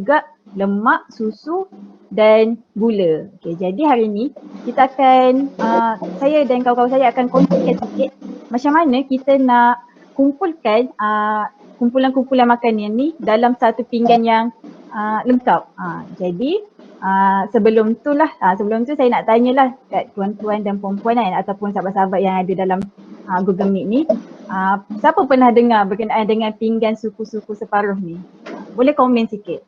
juga lemak, susu dan gula. Okay, jadi hari ni kita akan, saya dan kawan-kawan saya akan kongsikan sikit macam mana kita nak kumpulkan kumpulan-kumpulan makanan ni dalam satu pinggan yang lengkap. Jadi sebelum tu saya nak tanyalah kat tuan-tuan dan puan-puan kan, ataupun sahabat-sahabat yang ada dalam Google Meet ni, siapa pernah dengar berkenaan dengan pinggan suku-suku separuh ni? Boleh komen sikit.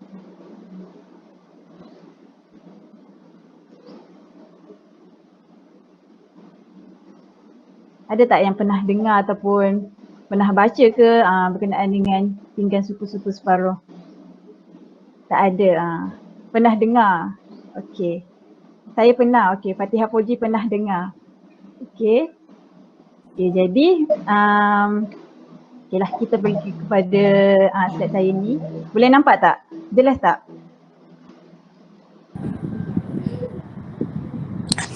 Ada tak yang pernah dengar ataupun pernah baca ke berkenaan dengan pinggan suku-suku separuh? Tak ada. Pernah dengar? Okey. Saya pernah. Okey, Fatihah Fauzi pernah dengar. Okey. Okey, jadi okeylah, kita pergi kepada slide saya ni. Boleh nampak tak? Jelas tak?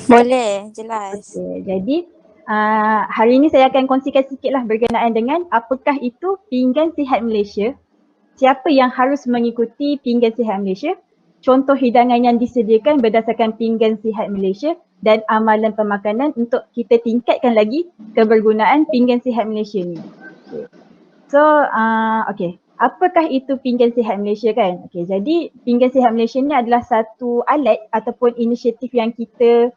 Boleh, jelas. Okey, jadi hari ini saya akan kongsikan sikitlah berkenaan dengan apakah itu pinggan sihat Malaysia, siapa yang harus mengikuti pinggan sihat Malaysia, contoh hidangan yang disediakan berdasarkan pinggan sihat Malaysia dan amalan pemakanan untuk kita tingkatkan lagi kebergunaan pinggan sihat Malaysia ni. Okay. So, okay. Apakah itu pinggan sihat Malaysia kan? Okay, jadi pinggan sihat Malaysia ni adalah satu alat ataupun inisiatif yang kita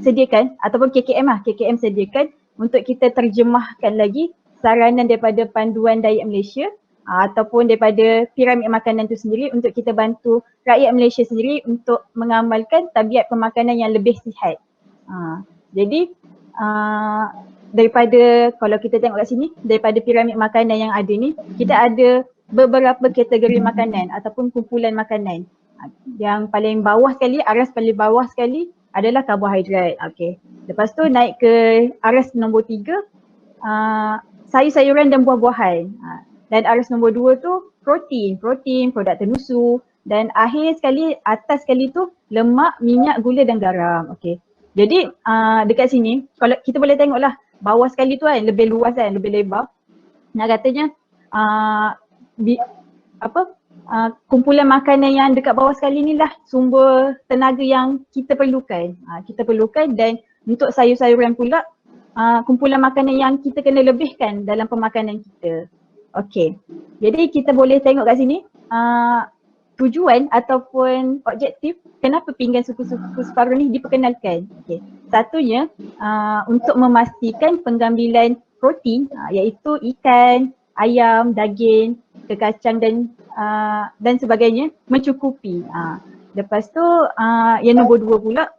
sediakan ataupun KKM sediakan untuk kita terjemahkan lagi saranan daripada panduan diet Malaysia ataupun daripada piramid makanan tu sendiri untuk kita bantu rakyat Malaysia sendiri untuk mengamalkan tabiat pemakanan yang lebih sihat. Jadi daripada, kalau kita tengok kat sini, daripada piramid makanan yang ada ni, kita ada beberapa kategori makanan ataupun kumpulan makanan. Yang paling bawah sekali, aras paling bawah sekali adalah karbohidrat. Okay. Lepas tu naik ke aras nombor 3, sayur-sayuran dan buah-buahan. Dan aras nombor 2 tu protein, produk tenusu, dan akhir sekali, atas sekali tu lemak, minyak, gula dan garam. Okay. Jadi dekat sini, kalau kita boleh tengoklah bawah sekali tu kan lebih luas kan, lebih lebar. Nak katanya kumpulan makanan yang dekat bawah sekali ni lah sumber tenaga yang kita perlukan. Dan untuk sayur-sayuran pula kumpulan makanan yang kita kena lebihkan dalam pemakanan kita. Okey. Jadi kita boleh tengok kat sini tujuan ataupun objektif kenapa pinggan suku-suku separuh ni diperkenalkan. Okay. Satunya untuk memastikan pengambilan protein iaitu ikan, ayam, daging, kekacang dan sebagainya mencukupi. Lepas tu yang nombor 2 pula,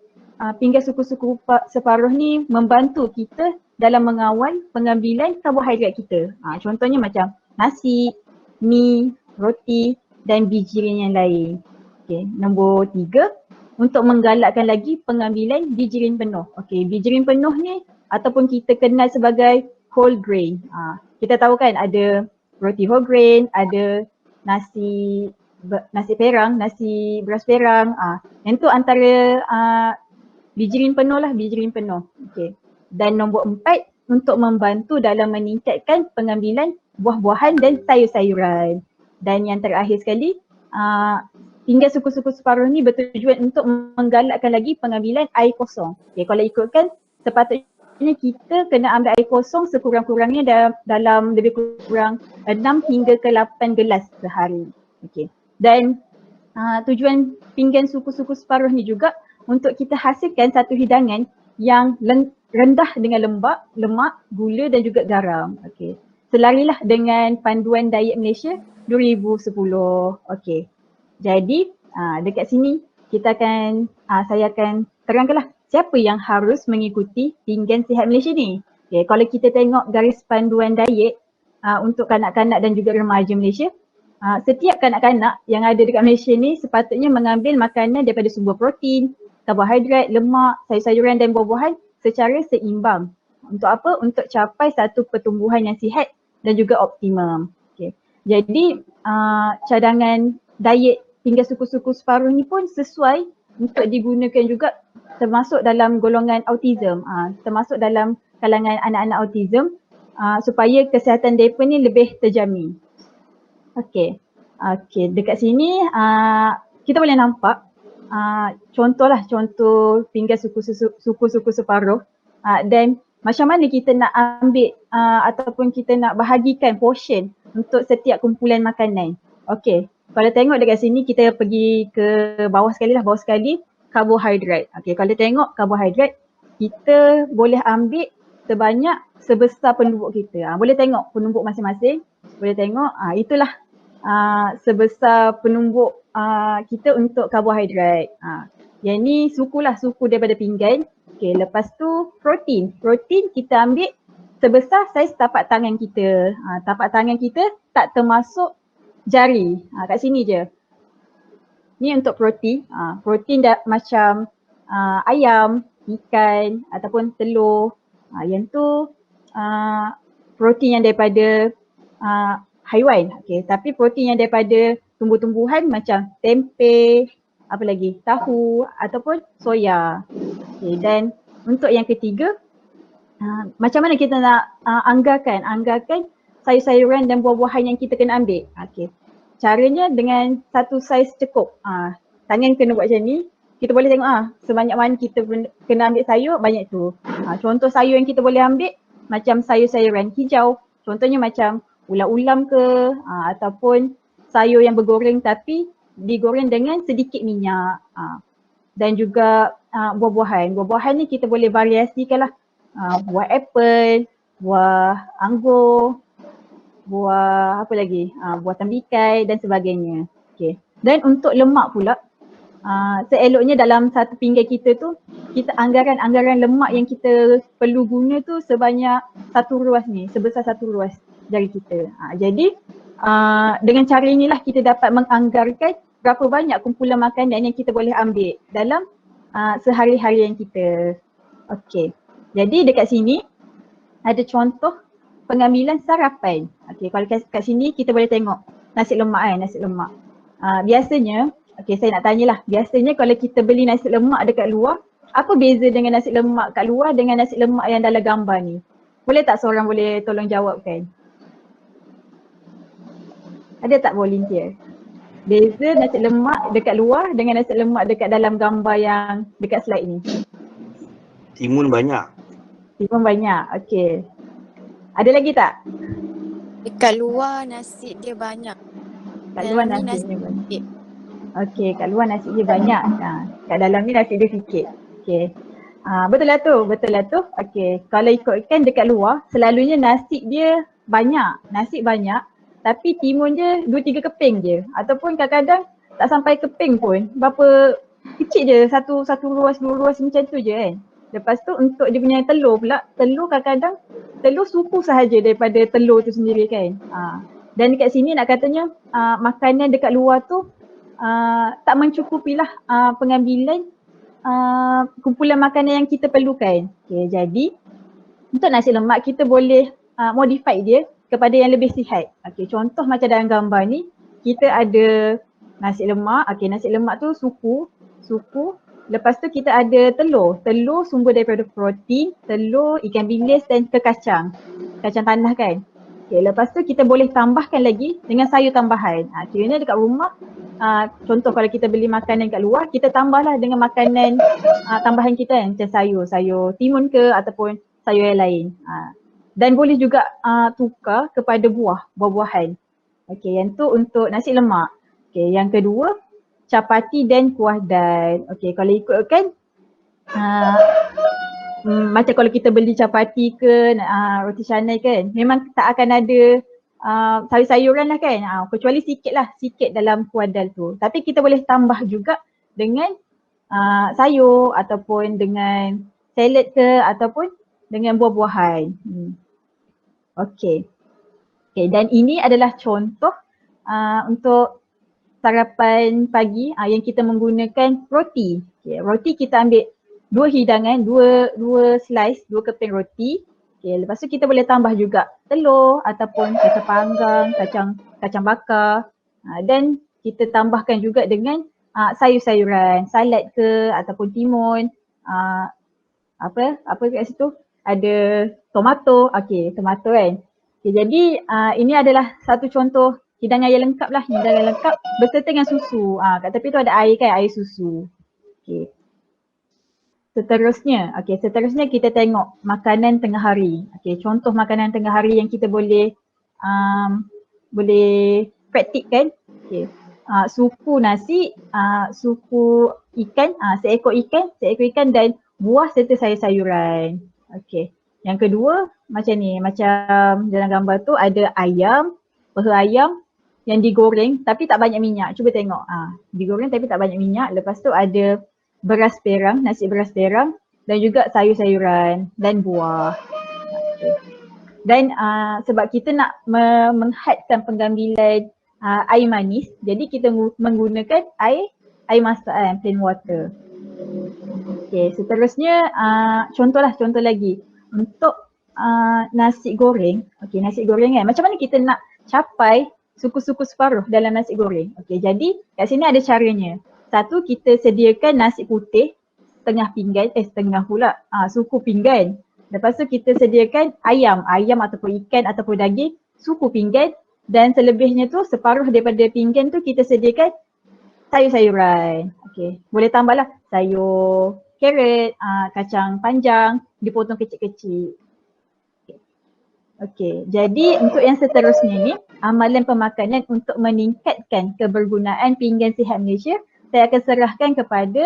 pinggan suku-suku separuh ni membantu kita dalam mengawal pengambilan karbohidrat kita. Contohnya macam nasi, mi, roti dan bijirin yang lain. Okay. Nombor 3, untuk menggalakkan lagi pengambilan bijirin penuh. Okay. Bijirin penuh ni ataupun kita kenal sebagai whole grain. Kita tahu kan ada roti whole grain, ada nasi perang, nasi beras perang. Yang tu antara bijirin penuh lah, bijirin penuh. Okay. Dan nombor 4, untuk membantu dalam meningkatkan pengambilan buah-buahan dan sayur-sayuran. Dan yang terakhir sekali, pinggan suku-suku separuh ni bertujuan untuk menggalakkan lagi pengambilan air kosong. Okay, kalau ikutkan sepatutnya kita kena ambil air kosong sekurang-kurangnya dalam lebih kurang 6 hingga ke 8 gelas sehari. Okay. Dan tujuan pinggan suku-suku separuh ni juga untuk kita hasilkan satu hidangan yang rendah dengan lemak, gula dan juga garam. Okay. Selarilah dengan panduan diet Malaysia 2010. Okey. Jadi dekat sini saya akan terangkanlah siapa yang harus mengikuti pinggan sihat Malaysia ni. Okay, kalau kita tengok garis panduan diet untuk kanak-kanak dan juga remaja Malaysia, setiap kanak-kanak yang ada dekat Malaysia ni sepatutnya mengambil makanan daripada sumber protein, karbohidrat, lemak, sayur-sayuran dan buah-buahan secara seimbang. Untuk apa? Untuk capai satu pertumbuhan yang sihat dan juga optimum. Okay. Jadi cadangan diet pinggan suku-suku separuh ni pun sesuai untuk digunakan juga termasuk dalam golongan autism, termasuk dalam kalangan anak-anak autism supaya kesihatan mereka ni lebih terjamin. Okay. Okey, dekat sini kita boleh nampak contohlah, contoh pinggan suku-suku separuh dan macam mana kita nak ambil ataupun kita nak bahagikan portion untuk setiap kumpulan makanan. Okey, kalau tengok dekat sini kita pergi ke bawah sekali, karbohidrat. Okey, kalau tengok karbohidrat, kita boleh ambil sebanyak sebesar penumbuk kita. Boleh tengok penumbuk masing-masing, boleh tengok itulah sebesar penumbuk kita untuk karbohidrat. Yang ni suku daripada pinggan. Okay, lepas tu protein. Protein kita ambil sebesar saiz tapak tangan kita. Tapak tangan kita tak termasuk jari. Kat sini je. Ni untuk protein. Protein macam ayam, ikan ataupun telur. Yang tu protein yang daripada haiwan. Okay. Tapi protein yang daripada tumbuh-tumbuhan macam tempe, apa lagi, tahu ataupun soya. Okay. Dan untuk yang ketiga, macam mana kita nak anggarkan sayur-sayuran dan buah-buahan yang kita kena ambil. Okay. Caranya dengan satu saiz cukup. Tangan kena buat macam ni. Kita boleh tengok sebanyak mana kita kena ambil sayur, banyak tu. Contoh sayur yang kita boleh ambil macam sayur-sayuran hijau. Contohnya macam ulam-ulam ke ataupun sayur yang bergoreng tapi digoreng dengan sedikit minyak. Dan juga buah-buahan. Buah-buahan ni kita boleh variasikan lah. Buah apple, buah anggur, buah apa lagi? Buah tembikai dan sebagainya. Okay. Dan untuk lemak pula, seeloknya dalam satu pinggan kita tu, kita anggaran lemak yang kita perlu guna tu sebanyak satu ruas ni, sebesar satu ruas jari kita. Jadi dengan cara inilah kita dapat menganggarkan berapa banyak kumpulan makanan yang kita boleh ambil dalam sehari-harian kita. Okey. Jadi dekat sini ada contoh pengambilan sarapan. Okey, kalau kat sini kita boleh tengok nasi lemak. Biasanya, okey saya nak tanyalah, biasanya kalau kita beli nasi lemak dekat luar, apa beza dengan nasi lemak kat luar dengan nasi lemak yang dalam gambar ni? Boleh tak seorang boleh tolong jawabkan? Ada tak volunteer? Beza nasi lemak dekat luar dengan nasi lemak dekat dalam gambar yang dekat slide ni. Timun banyak. Timun banyak, okey. Ada lagi tak? Dekat luar nasi dia banyak. Kat luar Dalam ni nasi dia banyak. sikit. Okey, kat luar nasi dia banyak. Kat dalam ni nasi dia sikit. Okey. Betul lah tu. Okey, kalau ikutkan dekat luar, selalunya nasi dia banyak. Nasi banyak, tapi timun je 2-3 keping je. Ataupun kadang-kadang tak sampai keping pun. Berapa kecil je, satu ruas, dua ruas macam tu je kan. Lepas tu untuk dia punya telur pula, telur kadang-kadang telur suku sahaja daripada telur tu sendiri kan. Dan dekat sini nak katanya makanan dekat luar tu tak mencukupilah pengambilan kumpulan makanan yang kita perlukan. Okay, jadi untuk nasi lemak kita boleh modify dia kepada yang lebih sihat. Okay, contoh macam dalam gambar ni, kita ada nasi lemak. Okay, nasi lemak tu suku. Lepas tu kita ada telur. Telur sumber daripada protein, telur, ikan bilis dan kacang tanah kan. Okay, lepas tu kita boleh tambahkan lagi dengan sayur tambahan. Kiranya dekat rumah, contoh kalau kita beli makanan kat luar, kita tambahlah dengan makanan tambahan kita kan. Macam sayur timun ke ataupun sayur yang lain. Dan boleh juga tukar kepada buah-buahan. Okay, yang tu untuk nasi lemak. Okay, yang kedua, capati dan kuah dal. Okay, kalau ikutkan macam kalau kita beli capati ke roti canai kan, memang tak akan ada sayur-sayuran lah kan, kecuali sikit dalam kuah dal tu. Tapi kita boleh tambah juga dengan sayur ataupun dengan salad ke ataupun dengan buah-buahan. Okay, dan ini adalah contoh untuk sarapan pagi yang kita menggunakan roti. Okay, roti kita ambil 2 hidangan, 2 slice, 2 keping roti. Okay, lepas tu kita boleh tambah juga telur ataupun kacang panggang, kacang bakar. Dan kita tambahkan juga dengan sayur-sayuran, salad ke ataupun timun. Apa kat situ? Ada tomato. Okay, tomato kan. Okay, jadi ini adalah satu contoh hidangan yang lengkap lah, hidangan lengkap berserta dengan susu. Kat tepi tu ada air kan, air susu. Okay. Seterusnya kita tengok makanan tengah hari. Okay, contoh makanan tengah hari yang kita boleh praktikkan. Okay. Supu nasi, supu ikan, seekor ikan dan buah serta sayur-sayuran. Okay. Yang kedua macam ni, macam dalam gambar tu ada ayam, paha ayam yang digoreng tapi tak banyak minyak. Cuba tengok. Digoreng tapi tak banyak minyak. Lepas tu ada beras perang, nasi beras perang dan juga sayur-sayuran dan buah. Okay. Dan sebab kita nak menghadkan pengambilan air manis, jadi kita menggunakan air masak plain water. Okay, seterusnya contoh lagi untuk nasi goreng. Okay, nasi goreng kan, macam mana kita nak capai suku-suku separuh dalam nasi goreng. Okay, jadi kat sini ada caranya. Satu, kita sediakan nasi putih setengah suku pinggan. Lepas tu kita sediakan ayam ataupun ikan ataupun daging suku pinggan dan selebihnya tu separuh daripada pinggan tu kita sediakan sayur-sayuran. Okay, boleh tambahlah sayur carrot, kacang panjang dipotong kecil-kecil. Okay, jadi untuk yang seterusnya ni, amalan pemakanan untuk meningkatkan kebergunaan pinggan sihat Malaysia, saya akan serahkan kepada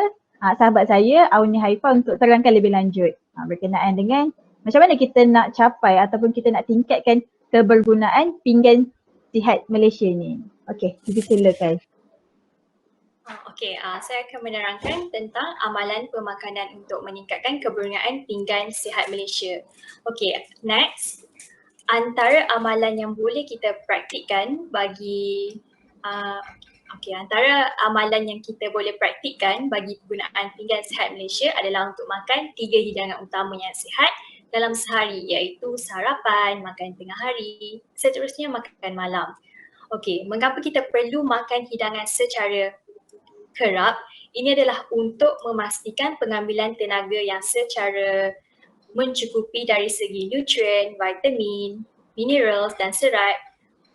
sahabat saya, Auni Haifa untuk terangkan lebih lanjut berkenaan dengan macam mana kita nak capai ataupun kita nak tingkatkan kebergunaan pinggan sihat Malaysia ni. Okay, silakan. Okey, saya akan menerangkan tentang amalan pemakanan untuk meningkatkan kebergunaan pinggan sihat Malaysia. Okey, next. Antara amalan yang boleh kita praktikkan bagi antara amalan yang kita boleh praktikkan bagi penggunaan pinggan sihat Malaysia adalah untuk makan 3 hidangan utama yang sihat dalam sehari, iaitu sarapan, makan tengah hari, seterusnya makan malam. Okey, mengapa kita perlu makan hidangan secara kerap? Ini adalah untuk memastikan pengambilan tenaga yang secara mencukupi dari segi nutrien, vitamin, mineral dan serat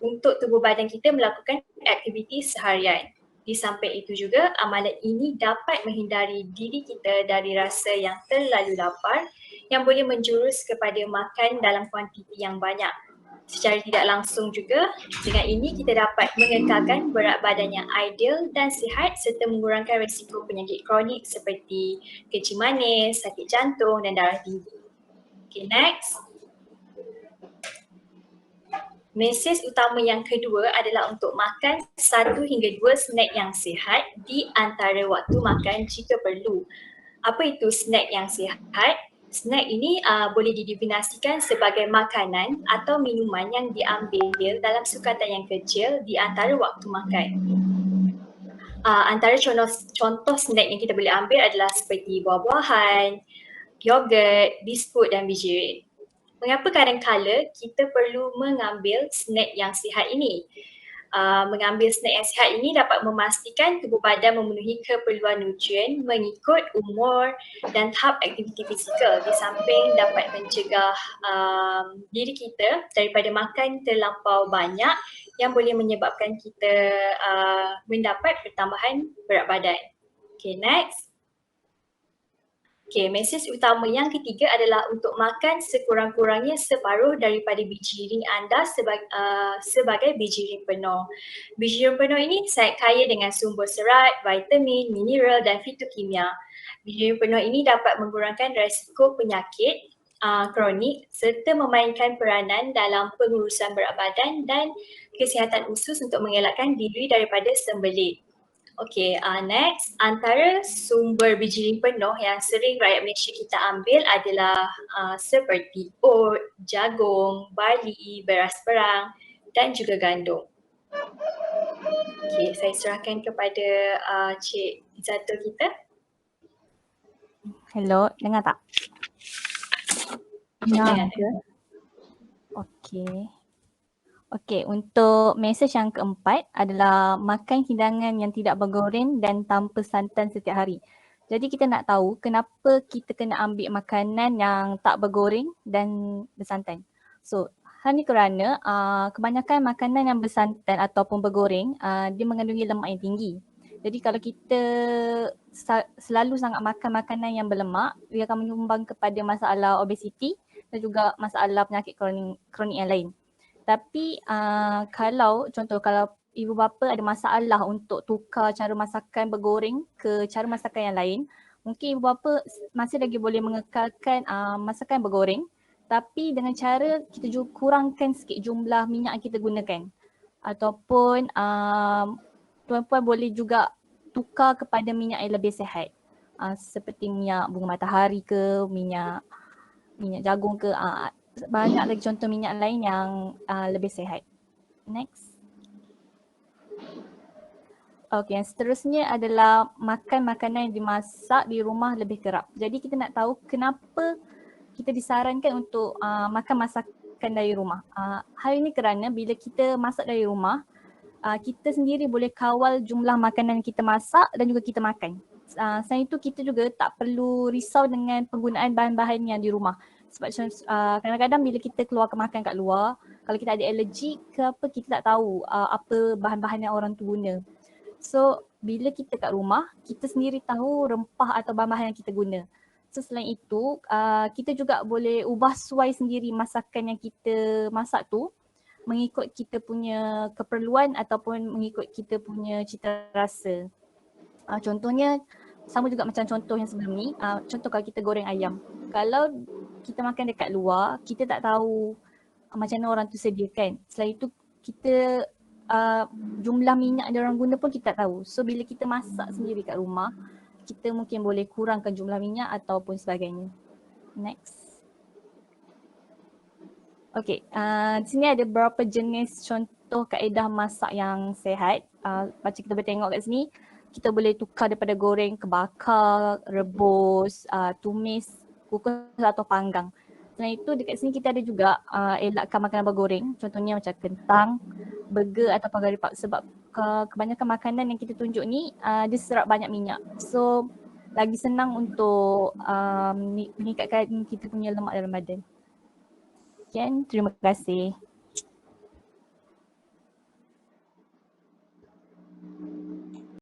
untuk tubuh badan kita melakukan aktiviti seharian. Di samping itu juga, amalan ini dapat menghindari diri kita dari rasa yang terlalu lapar yang boleh menjurus kepada makan dalam kuantiti yang banyak. Secara tidak langsung juga, dengan ini kita dapat mengekalkan berat badan yang ideal dan sihat serta mengurangkan risiko penyakit kronik seperti kencing manis, sakit jantung dan darah tinggi. Okay, next. Mesej utama yang kedua adalah untuk makan 1 hingga 2 snack yang sihat di antara waktu makan jika perlu. Apa itu snack yang sihat? Snack ini boleh didefinisikan sebagai makanan atau minuman yang diambil dalam sukatan yang kecil di antara waktu makan. Antara contoh snack yang kita boleh ambil adalah seperti buah-buahan, yogurt, biskut dan bijirin. Mengapa kadang-kala kita perlu mengambil snack yang sihat ini? Mengambil snack yang sihat ini dapat memastikan tubuh badan memenuhi keperluan nutrien mengikut umur dan tahap aktiviti fizikal, di samping dapat mencegah diri kita daripada makan terlampau banyak yang boleh menyebabkan kita mendapat pertambahan berat badan. Okay, next. Okay, mesej utama yang ketiga adalah untuk makan sekurang-kurangnya separuh daripada biji ring anda sebagai biji ring penuh. Biji ring penuh ini sangat kaya dengan sumber serat, vitamin, mineral dan fitokimia. Biji ring penuh ini dapat mengurangkan risiko penyakit kronik serta memainkan peranan dalam pengurusan berat badan dan kesihatan usus untuk mengelakkan diri daripada sembelit. Okay, next. Antara sumber biji ring penuh yang sering rakyat Malaysia kita ambil adalah seperti oat, jagung, barley, beras perang dan juga gandum. Okay, saya serahkan kepada Cik Izatul kita. Hello, dengar tak? Dengar. Okey, untuk mesej yang keempat adalah makan hidangan yang tidak bergoreng dan tanpa santan setiap hari. Jadi kita nak tahu kenapa kita kena ambil makanan yang tak bergoreng dan bersantan. So, Hal ni kerana kebanyakan makanan yang bersantan ataupun bergoreng dia mengandungi lemak yang tinggi. Jadi kalau kita selalu sangat makan makanan yang berlemak, dia akan menyumbang kepada masalah obesiti dan juga masalah penyakit kronik yang lain. Tapi kalau ibu bapa ada masalah untuk tukar cara masakan bergoreng ke cara masakan yang lain, mungkin ibu bapa masih lagi boleh mengekalkan masakan bergoreng, tapi dengan cara kita kurangkan sikit jumlah minyak yang kita gunakan. Ataupun tuan-puan boleh juga tukar kepada minyak yang lebih sihat. Seperti minyak bunga matahari ke, minyak jagung ke, banyak lagi contoh minyak lain yang lebih sihat. Next. Okay, yang seterusnya adalah makan makanan yang dimasak di rumah lebih kerap. Jadi kita nak tahu kenapa kita disarankan untuk makan masakan dari rumah. Hal ini kerana bila kita masak dari rumah, kita sendiri boleh kawal jumlah makanan yang kita masak dan juga kita makan. Selain itu kita juga tak perlu risau dengan penggunaan bahan-bahan yang di rumah. Sebab kadang-kadang bila kita keluar makan kat luar, kalau kita ada alergi ke apa, kita tak tahu apa bahan-bahan yang orang tu guna. So bila kita kat rumah, kita sendiri tahu rempah atau bahan-bahan yang kita guna. So selain itu, kita juga boleh ubah suai sendiri masakan yang kita masak tu mengikut kita punya keperluan ataupun mengikut kita punya cita rasa. Contohnya sama juga macam contoh yang sebelum ni, contoh kalau kita goreng ayam. Kalau kita makan dekat luar, kita tak tahu macam mana orang tu sediakan. Selain itu kita jumlah minyak yang orang guna pun kita tak tahu. So bila kita masak sendiri kat rumah, kita mungkin boleh kurangkan jumlah minyak ataupun sebagainya. Next. Okay, di sini ada beberapa jenis contoh kaedah masak yang sihat. Macam kita boleh tengok kat sini, kita boleh tukar daripada goreng ke bakar, rebus, tumis, kukus atau panggang. Selain itu dekat sini kita ada juga elakkan makanan bergoreng. Contohnya macam kentang, burger atau pagari pak. Sebab kebanyakan makanan yang kita tunjuk ni dia serap banyak minyak. So lagi senang untuk meningkatkan kita punya lemak dalam badan. Sekian, terima kasih.